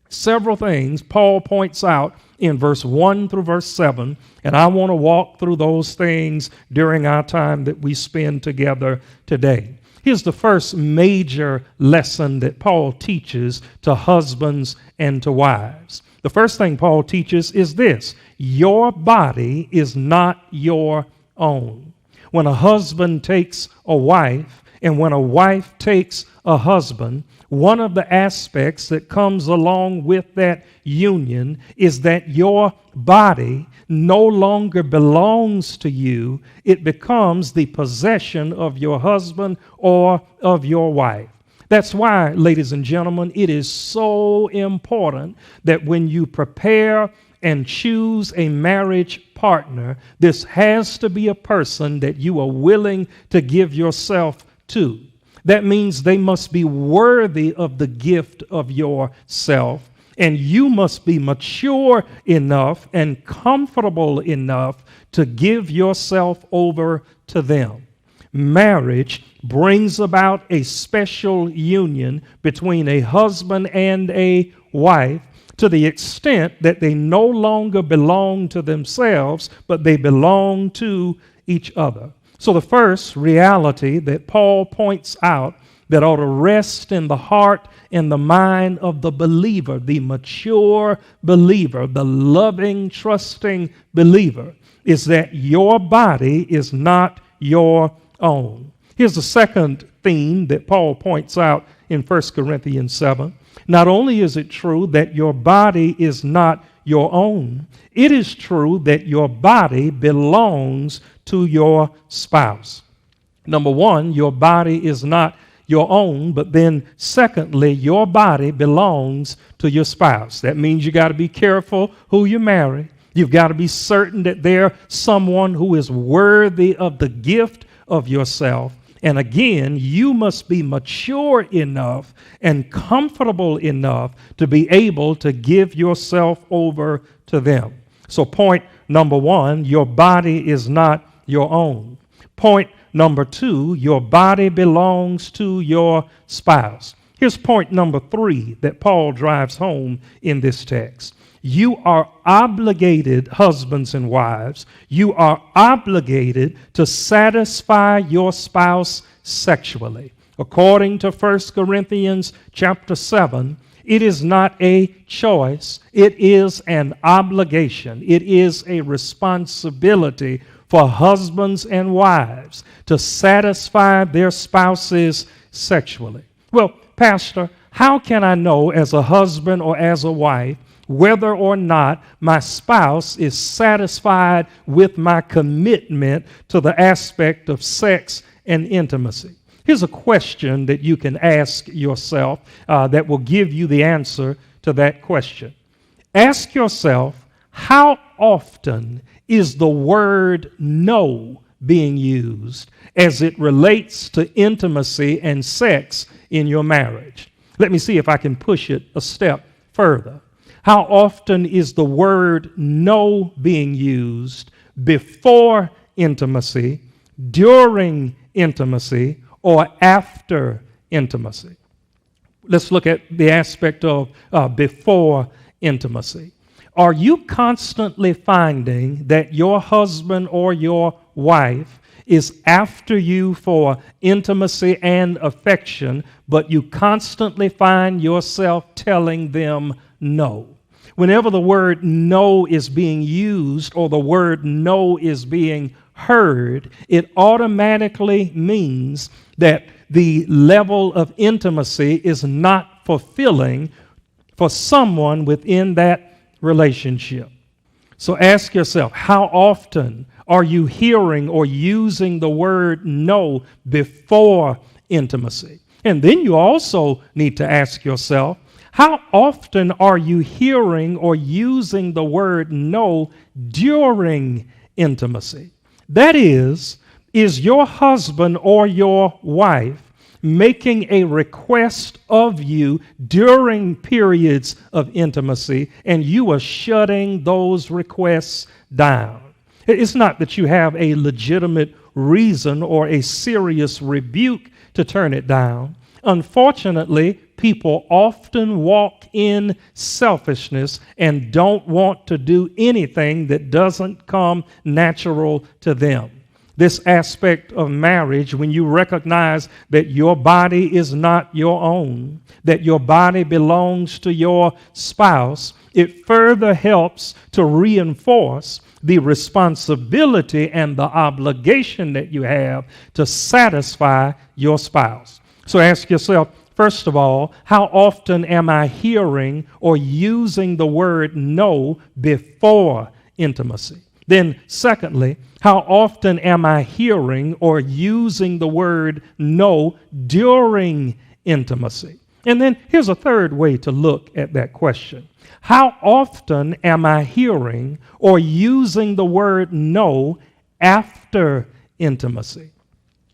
Several things Paul points out in verse 1 through verse 7, and I want to walk through those things during our time that we spend together today. Here's the first major lesson that Paul teaches to husbands and to wives. The first thing Paul teaches is this: your body is not your own. When a husband takes a wife and when a wife takes a husband, one of the aspects that comes along with that union is that your body no longer belongs to you. It becomes the possession of your husband or of your wife. That's why, ladies and gentlemen, it is so important that when you prepare and choose a marriage partner, this has to be a person that you are willing to give yourself to. That means they must be worthy of the gift of yourself, and you must be mature enough and comfortable enough to give yourself over to them. Marriage brings about a special union between a husband and a wife to the extent that they no longer belong to themselves, but they belong to each other. So the first reality that Paul points out that ought to rest in the heart and the mind of the believer, the mature believer, the loving, trusting believer, is that your body is not your own. Here's the second theme that Paul points out in 1 Corinthians 7. Not only is it true that your body is not your own, it is true that your body belongs to your spouse. Number one, your body is not your own, but then secondly, your body belongs to your spouse. That means you got to be careful who you marry. You've got to be certain that they're someone who is worthy of the gift of yourself. And again, you must be mature enough and comfortable enough to be able to give yourself over to them. So point number one, your body is not your own. Point number two, your body belongs to your spouse. Here's point number three that Paul drives home in this text. You are obligated, husbands and wives, you are obligated to satisfy your spouse sexually. According to 1 Corinthians chapter 7, it is not a choice, it is an obligation. It is a responsibility for husbands and wives to satisfy their spouses sexually. Well, Pastor, how can I know as a husband or as a wife whether or not my spouse is satisfied with my commitment to the aspect of sex and intimacy? Here's a question that you can ask yourself that will give you the answer to that question. Ask yourself, how often is the word no being used as it relates to intimacy and sex in your marriage? Let me see if I can push it a step further. How often is the word no being used before intimacy, during intimacy, or after intimacy? Let's look at the aspect of before intimacy. Are you constantly finding that your husband or your wife is after you for intimacy and affection, but you constantly find yourself telling them no? Whenever the word no is being used or the word no is being heard, it automatically means that the level of intimacy is not fulfilling for someone within that relationship. So ask yourself, how often are you hearing or using the word no before intimacy? And then you also need to ask yourself, how often are you hearing or using the word no during intimacy? That is your husband or your wife making a request of you during periods of intimacy and you are shutting those requests down? It's not that you have a legitimate reason or a serious rebuke to turn it down. Unfortunately, people often walk in selfishness and don't want to do anything that doesn't come natural to them. This aspect of marriage, when you recognize that your body is not your own, that your body belongs to your spouse, it further helps to reinforce the responsibility and the obligation that you have to satisfy your spouse. So ask yourself, first of all, how often am I hearing or using the word no before intimacy? Then, secondly, how often am I hearing or using the word no during intimacy? And then here's a third way to look at that question. How often am I hearing or using the word no after intimacy?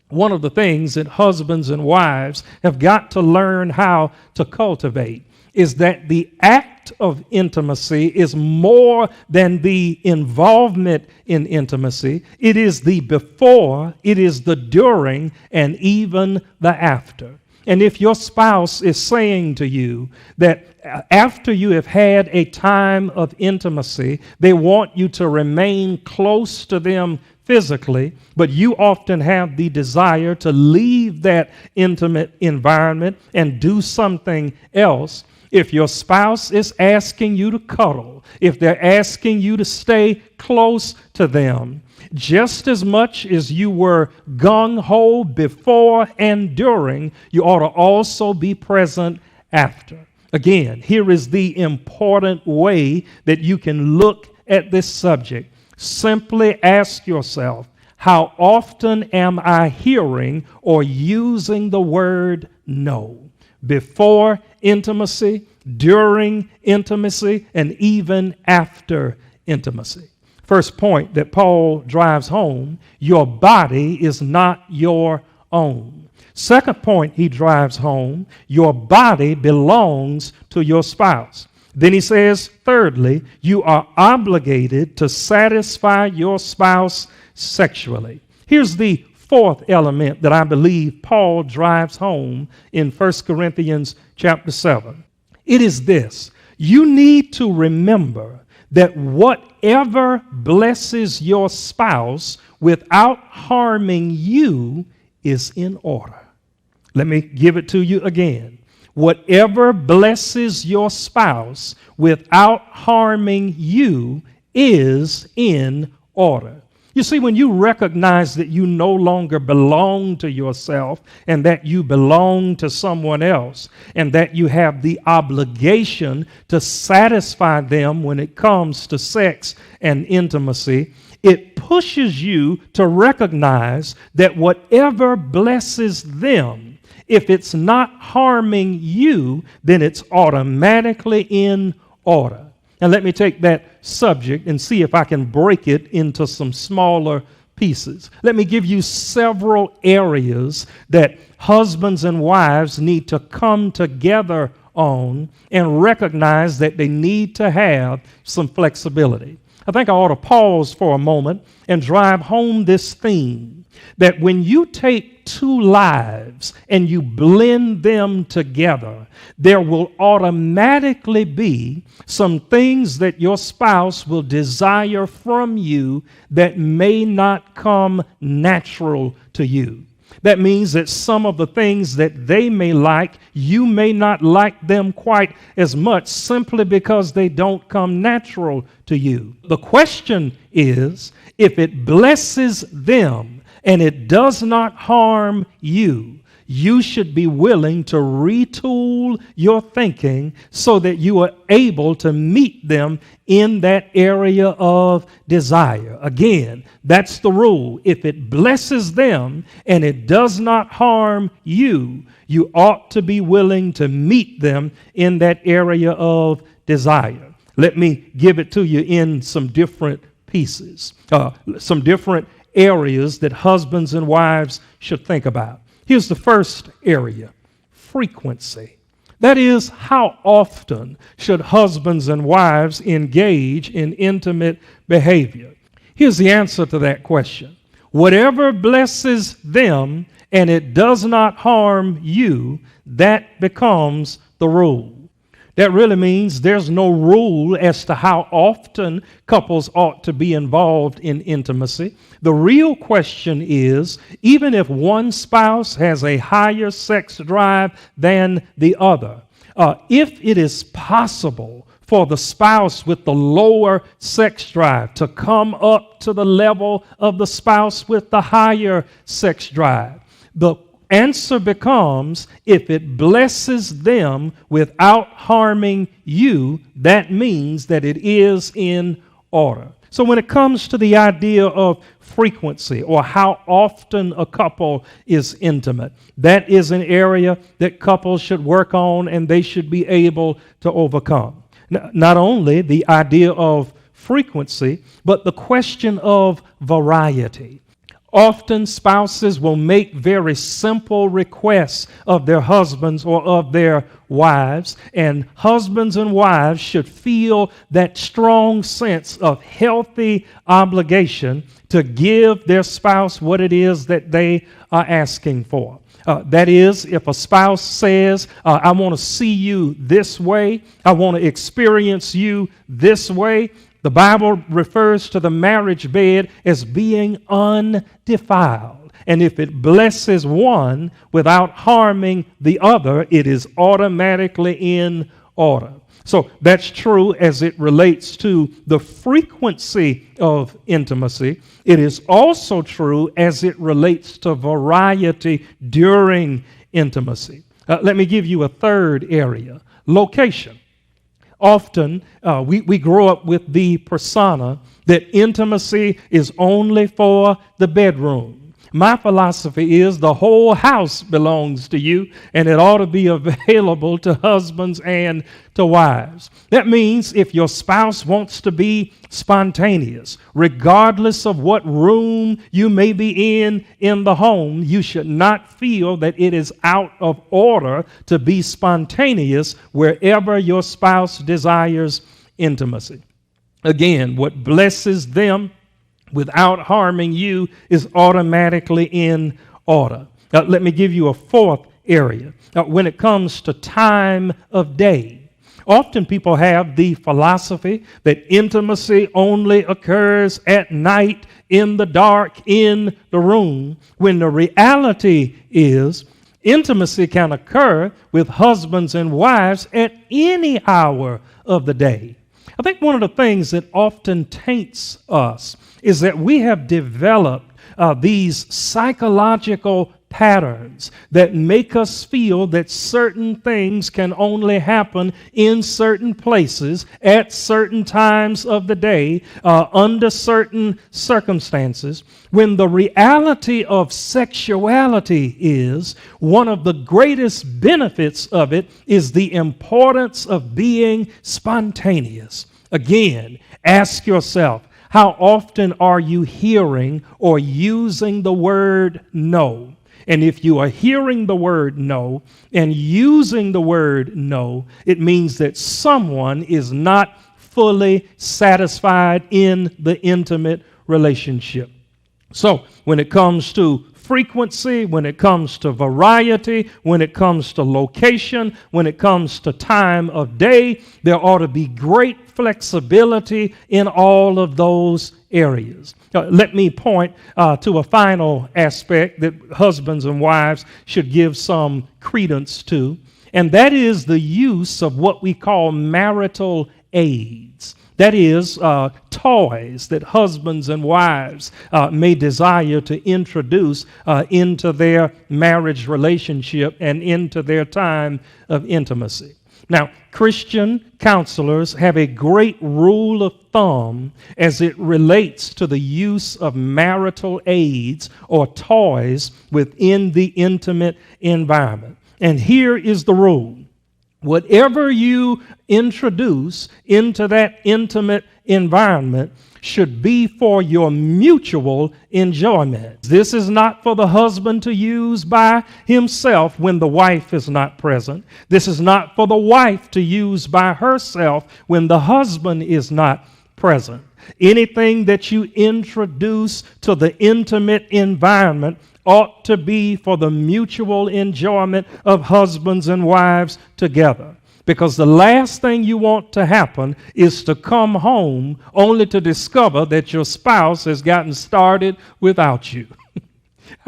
One of the things that husbands and wives have got to learn how to cultivate is that the act of intimacy is more than the involvement in intimacy. It is the before, it is the during, and even the after. And if your spouse is saying to you that after you have had a time of intimacy, they want you to remain close to them physically, but you often have the desire to leave that intimate environment and do something else. If your spouse is asking you to cuddle, if they're asking you to stay close to them, just as much as you were gung-ho before and during, you ought to also be present after. Again, here is the important way that you can look at this subject. Simply ask yourself, how often am I hearing or using the word no? Before intimacy, during intimacy, and even after intimacy. First point that Paul drives home, your body is not your own. Second point he drives home, your body belongs to your spouse. Then he says, thirdly, you are obligated to satisfy your spouse sexually. Here's the fourth element that I believe Paul drives home in 1 Corinthians chapter 7. It is this: you need to remember that whatever blesses your spouse without harming you is in order. Let me give it to you again. Whatever blesses your spouse without harming you is in order. You see, when you recognize that you no longer belong to yourself and that you belong to someone else and that you have the obligation to satisfy them when it comes to sex and intimacy, it pushes you to recognize that whatever blesses them, if it's not harming you, then it's automatically in order. And let me take that subject and see if I can break it into some smaller pieces. Let me give you several areas that husbands and wives need to come together on and recognize that they need to have some flexibility. I think I ought to pause for a moment and drive home this theme that when you take two lives and you blend them together, there will automatically be some things that your spouse will desire from you that may not come natural to you. That means that some of the things that they may like, you may not like them quite as much simply because they don't come natural to you. The question is, if it blesses them and it does not harm you, you should be willing to retool your thinking so that you are able to meet them in that area of desire. Again, that's the rule. If it blesses them and it does not harm you, you ought to be willing to meet them in that area of desire. Let me give it to you in some different pieces, some different areas that husbands and wives should think about. Here's the first area: frequency. That is, how often should husbands and wives engage in intimate behavior? Here's the answer to that question. Whatever blesses them and it does not harm you, that becomes the rule. That really means there's no rule as to how often couples ought to be involved in intimacy. The real question is, even if one spouse has a higher sex drive than the other, if it is possible for the spouse with the lower sex drive to come up to the level of the spouse with the higher sex drive, the answer becomes, if it blesses them without harming you, that means that it is in order. So when it comes to the idea of frequency or how often a couple is intimate, that is an area that couples should work on and they should be able to overcome. Not only the idea of frequency, but the question of variety. Often spouses will make very simple requests of their husbands or of their wives, and husbands and wives should feel that strong sense of healthy obligation to give their spouse what it is that they are asking for. That is, if a spouse says, I want to see you this way, I want to experience you this way, The Bible refers to the marriage bed as being undefiled. And if it blesses one without harming the other, it is automatically in order. So that's true as it relates to the frequency of intimacy. It is also true as it relates to variety during intimacy. Let me give you a third area, location. Often we grow up with the persona that intimacy is only for the bedroom. My philosophy is the whole house belongs to you, and it ought to be available to husbands and to wives. That means if your spouse wants to be spontaneous, regardless of what room you may be in the home, you should not feel that it is out of order to be spontaneous wherever your spouse desires intimacy. Again, what blesses them without harming you is automatically in order. Let me give you a fourth area. When it comes to time of day, often people have the philosophy that intimacy only occurs at night, in the dark, in the room, when the reality is intimacy can occur with husbands and wives at any hour of the day. I think one of the things that often taints us is that we have developed these psychological patterns that make us feel that certain things can only happen in certain places at certain times of the day under certain circumstances, when the reality of sexuality is one of the greatest benefits of it is the importance of being spontaneous. Again, ask yourself, how often are you hearing or using the word no? And if you are hearing the word no and using the word no, it means that someone is not fully satisfied in the intimate relationship. So when it comes to frequency, when it comes to variety, when it comes to location, when it comes to time of day, there ought to be great flexibility in all of those areas. Let me point to a final aspect that husbands and wives should give some credence to, and that is the use of what we call marital aids. That is, toys that husbands and wives may desire to introduce into their marriage relationship and into their time of intimacy. Now, Christian counselors have a great rule of thumb as it relates to the use of marital aids or toys within the intimate environment. And here is the rule. Whatever you introduce into that intimate environment should be for your mutual enjoyment. This is not for the husband to use by himself when the wife is not present. This is not for the wife to use by herself when the husband is not present. Anything that you introduce to the intimate environment ought to be for the mutual enjoyment of husbands and wives together. Because the last thing you want to happen is to come home only to discover that your spouse has gotten started without you.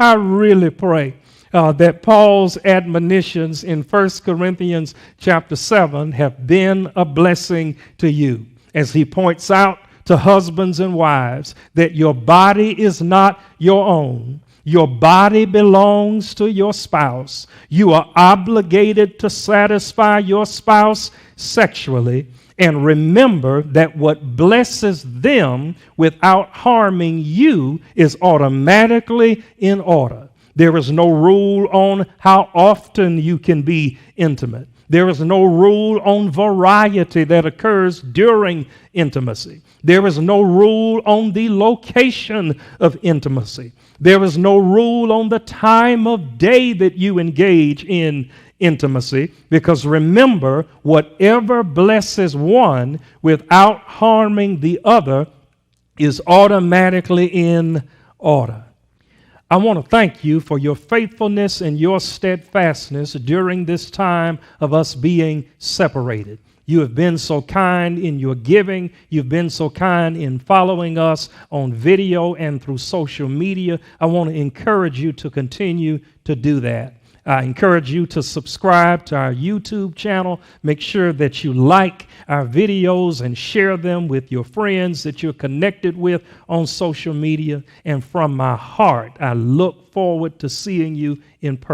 I really pray that Paul's admonitions in 1 Corinthians chapter 7 have been a blessing to you, as he points out to husbands and wives that your body is not your own. Your body belongs to your spouse. You are obligated to satisfy your spouse sexually. And remember that what blesses them without harming you is automatically in order. There is no rule on how often you can be intimate. There is no rule on variety that occurs during intimacy. There is no rule on the location of intimacy. There is no rule on the time of day that you engage in intimacy, because remember, whatever blesses one without harming the other is automatically in order. I want to thank you for your faithfulness and your steadfastness during this time of us being separated. You have been so kind in your giving. You've been so kind in following us on video and through social media. I want to encourage you to continue to do that. I encourage you to subscribe to our YouTube channel. Make sure that you like our videos and share them with your friends that you're connected with on social media. And from my heart, I look forward to seeing you in person.